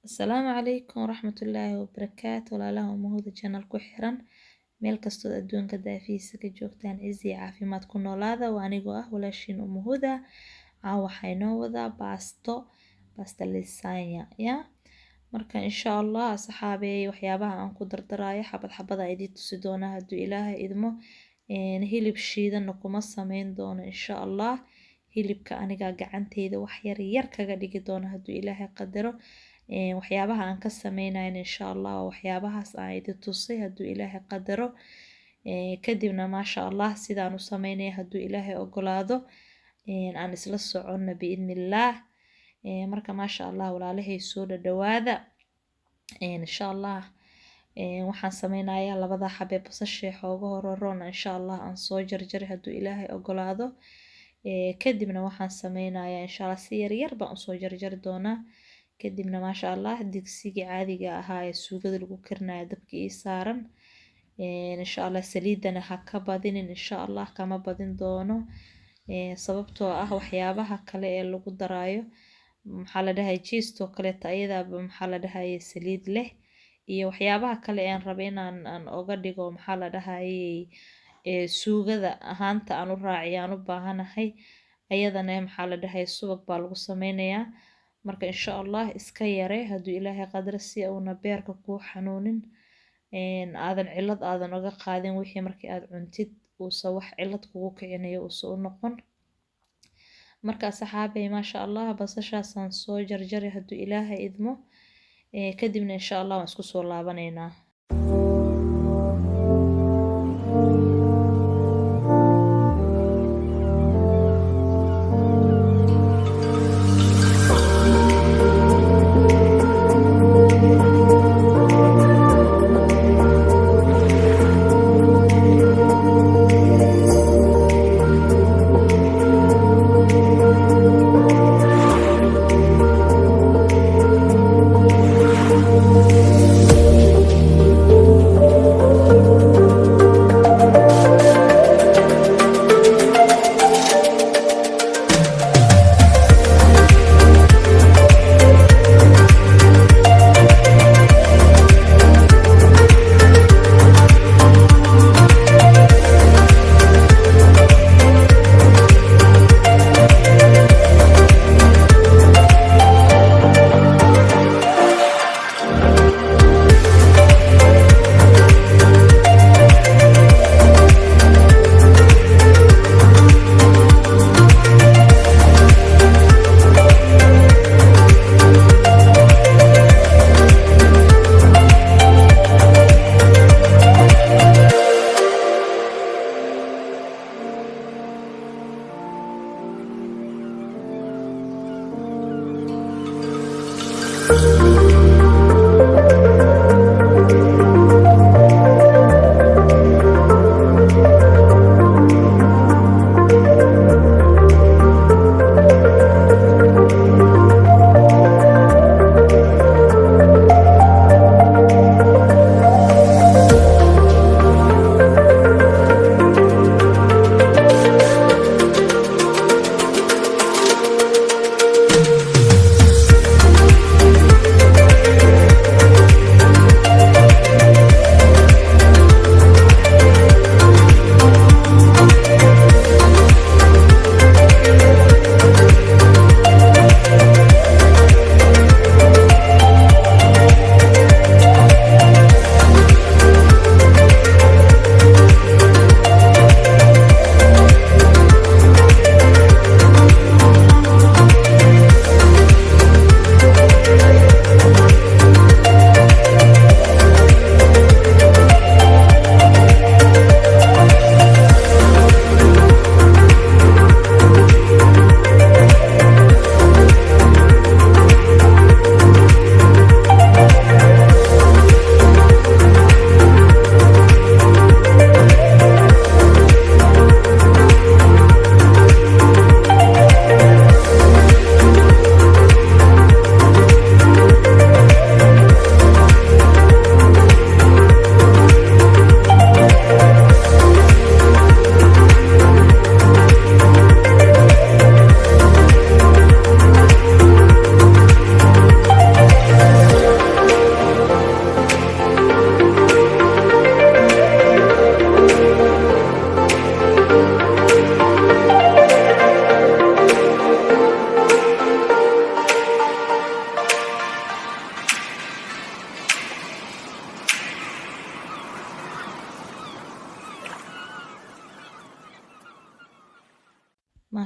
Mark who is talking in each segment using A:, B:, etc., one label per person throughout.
A: Asalaamu calaykum waraxmatullaahi wabarakaatu walaalaha umahooda channel ku xiran meel kastoo adduunka daafihiisa ka joogtaan cizi iyo caafimaad ku noolaada waa anigoo ah walaashiin umahooda waxaa inoo wadaa baasto lasagna ya marka insha Allah saxaabey waxyaabaha aan ku dardaraayo xabad xabada idin tusi doona hadduu ilaahay idmo hilib shiidan kuma sameyn doono insha Allah hilibka aniga gacanteyda wax yar kaga dhigi doona hadduu ilaahay qadaro waxyaabaha aan ka sameynayo insha Allah waxyaabahaas aan idin tusay hadduu ilaahay qadaro kadibna maasha Allah sidaan u sameynay hadduu ilaahay ogolaado aan isla socono biidnillah marka maasha Allah walaalahay soo dhawaada insha Allah waxaan sameynayaa labada xabbe basasha xooga hororon insha Allah aan soo jarjaray hadduu ilaahay ogolaado kadibna waxaan sameynayaa insha Allah si yar baan u soo jarjari doonaa kadibna maasha Allah digsiga caadiga ahaa ee suugada lagu karinayo dabka ii saaran insha Allah saliidana ha ka badinin insha Allah kama badin doono sababtoo ah waxyaabaha kale ee lagu daraayo maxaa la dhahay jiisto kale ayada maxaa la dhahay saliid leh iyo waxyaabaha kale aan rabay inaan oga dhigo maxaa la dhahay suugada ahaanta aan u raaciyaan u baahanahay ayadana maxaa la dhahay subag baa lagu sameynayaa marka insha Allah iska yare hadduu ilaahay qadar si uuna beerka ku xanuunin aadan cilad aadan oga qaadin wixii markii aad cuntid uusa wax cilad kugu kicinayo uusa u noqon marka saxaabey maasha Allah basashaasaan soo jarjaray hadduu ilaahay idmo kadibna insha Allah waan isku soo laabanaynaa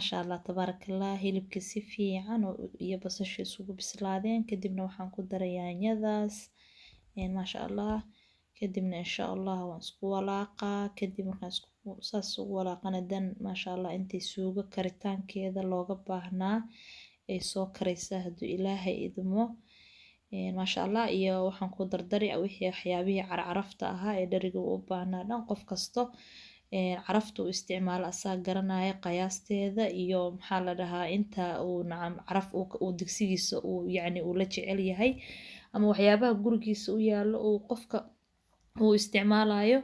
A: maasha allah tabaarakallah hilibka si fiican iyo basasha isugu bislaadeen kadibna waxaan ku daray yaanyadaas maasha allah kadibna insha allah waan isku walaaqaa kadib markaan saas ugu walaaqana dan maasha allah intii suugo karitaankeeda looga baahnaa ay soo karaysaa hadduu ilaahay idmo maasha allah iyo waxaan ku dardari wixii waxyaabihii carcarafta ahaa ee dheriga u baahnaa dhan qof kasto carafta uu isticmaalo asaa garanaya qiyaasteeda iyo maxaa la dhahaa inta uu nacam caraf uu digsigiisa uu yacni uu la jecel yahay ama waxyaabaha gurigiisa u yaalo uu qofka uu isticmaalayo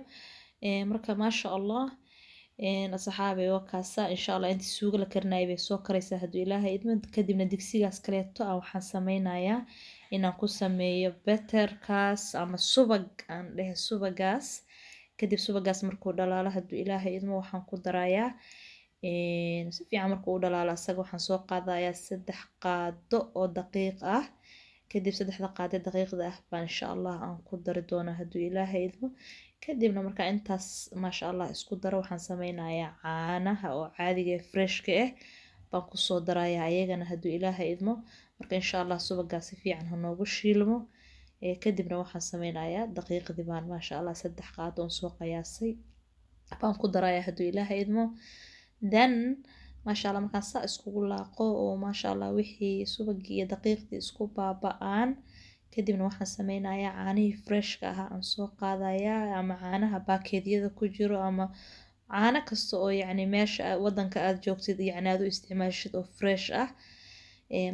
A: marka maasha allah asxaabay wakaasa insha allah intii suugo la karinayo bay soo karaysaa hadduu ilaahay idmo kadibna digsigaas kaleeto waxaan sameynayaa inaan ku sameeyo butterkaas ama subag aan dhehe subagaas kadib subagaas markuu dhalaalo hadduu ilaahay idmo waxaan ku darayaa si fiican markuu u dhalaalo asaga waxaan soo qaadayaa 3 qaado oo daqiiq ah kadib 3 qaado daqiiqda ah baan insha allah aan ku dari doonaa hadduu ilaahay idmo kadibna markaa intaas maasha allah isku daro waxaan sameynayaa caanaha oo caadiga freshka ah baan kusoo darayaa ayagana hadduu ilaahay idmo marka insha allah subagaas si fiican ha noogu shiilmo kadibna waxaan sameynayaa daqiiqdii baan maasha allah 3 qaado oo soo qiyaasay baan ku darayaa hadduu ilaahay idmo dan maasha allah markaan saa iskugu laaqo oo maasha allah wixii subagii iyo daqiiqdii isku baaba'aan kadibna waxaan sameynayaa caanihii freshka ahaa aan soo qaadayaa ama caanaha baakeedyada ku jiro ama caano kasta oo yacni meesha wadanka aad joogtid yacni aad u isticmaashid oo fresh ah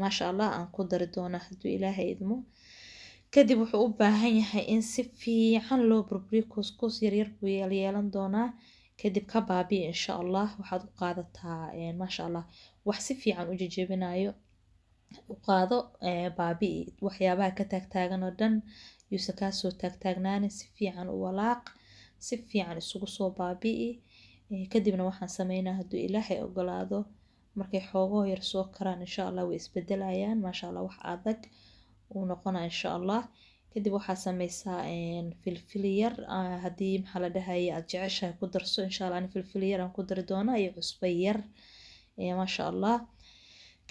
A: maasha allah aan ku dari doonaa hadduu ilaahay idmo kadib wuxuu u baahan yahay in si fiican loo burburiyo couscous yaryar buu yeelan doonaa kadib ka baabi'i insha allah waxaad u qaadataa maasha allah wax si fiican u jajabinayo u qaado baabi'i waxyaabaha ka taagtaagan oo dhan yuusa kaa soo taagtaagnaani si fiican u walaaq si fiican isugu soo baabi'i kadibna waxaan sameynaa hadduu ilaahay ogolaado markay xoogoo yar soo karaan insha allah way isbedelayaan maasha allah wax adag uu noqonaa insha allah kadib waxaa sameysaa filfil yar haddii maxaa la dhahaye aad jeceshahay ku darso insha allah ani filfil yar aan ku dari doona iyo cusbo yar maasha allah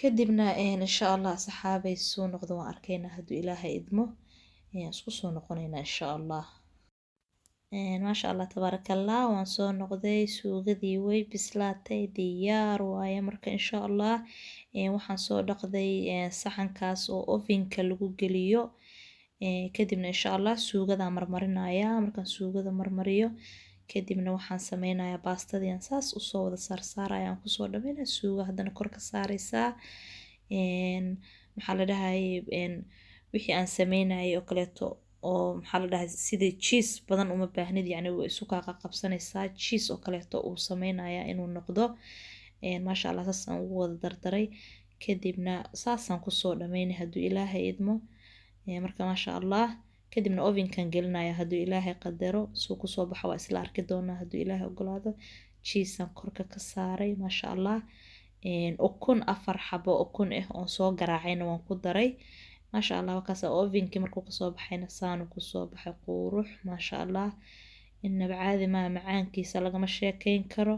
A: kadibna insha allah saxaabay soo noqdo waan arkaynaa hadduu ilaahay idmo isku soo noqonaynaa insha allah maasha allah tabaarakallah waan soo noqday suugadii way bislaatay diyaar waaye marka insha allah waxaan soo dhaqday saxankaas oo ovenka lagu geliyo kadibna insha allah suugadaan marmarinayaa markaan suugada marmariyo kadibna waxaan sameynayaa baastadii aan saas usoo wada saarsaaraya aan kusoo dhameynaya suuga haddana kor ka saareysaa maxaa la dhahaye wixii aan sameynayay oo kaleeto oo maxaa la dhahay sida cheese badan uma baahnid yacni waa isu kaaqa qabsanaysaa cheese oo kaleeto uu sameynayaa inuu noqdo maasha allah saasaan ugu wada dardaray kadibna saasaan kusoo dhameynay hadduu ilaahay idmo marka maasha allah kadibna ovenkan gelinaya hadduu ilaahay qadaro suu kusoo baxo waa isla arki doonaa hadduu ilaahay ogolaado cheesean korka ka saaray maasha allah ukun 4 xabo ukun ah oon soo garaacayna waan ku daray maasha allah wakaas ovenkii markuu kasoo baxayna saanu kusoo baxay qurux maasha allah inaba caadi maa macaankiisa lagama sheekeyn karo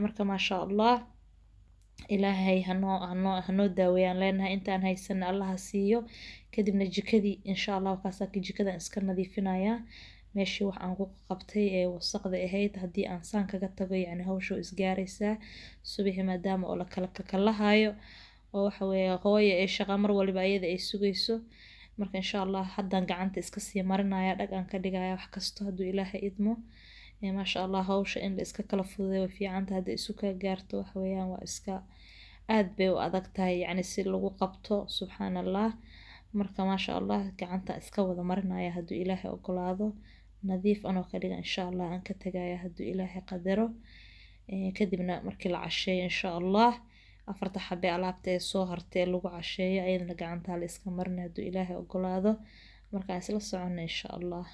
A: marka maasha allah ilaahay hanoo daaweeyaan leenahay intaan haysana allaha siiyo kadibna jikadii insha allah wakaasa jikadan iska nadiifinayaa meeshii wax aan ku qabtay ee wasaqda ahayd haddii aan saan kaga tago yacni hawsha isgaaraysaa subaxi maadaama oo la kala kakalahayo oo waxa weeye hooyo ee shaqa mar waliba iyada ay sugayso marka insha allah haddaan gacanta iska sii marinaya dhag aan ka dhigaya wax kasto hadduu ilaahay idmo maasha allah hawsha in la iska kala fududeeyo way fiicanta hadda isu ka gaarto waxa weeyaan waa iska aad bay u adag tahay yacni si lagu qabto subxaan allah marka maasha allah gacanta iska wada marinaya hadduu ilaahay ogolaado nadiif anoo ka dhiga insha allah aan ka tagaya hadduu ilaahay qadaro kadibna markii la casheeyo insha allah 4 xabe alaabta ee soo hartay lagu casheeyo ayadana gacanta la iska marina hadduu ilaahay ogolaado markaan isla socono insha allah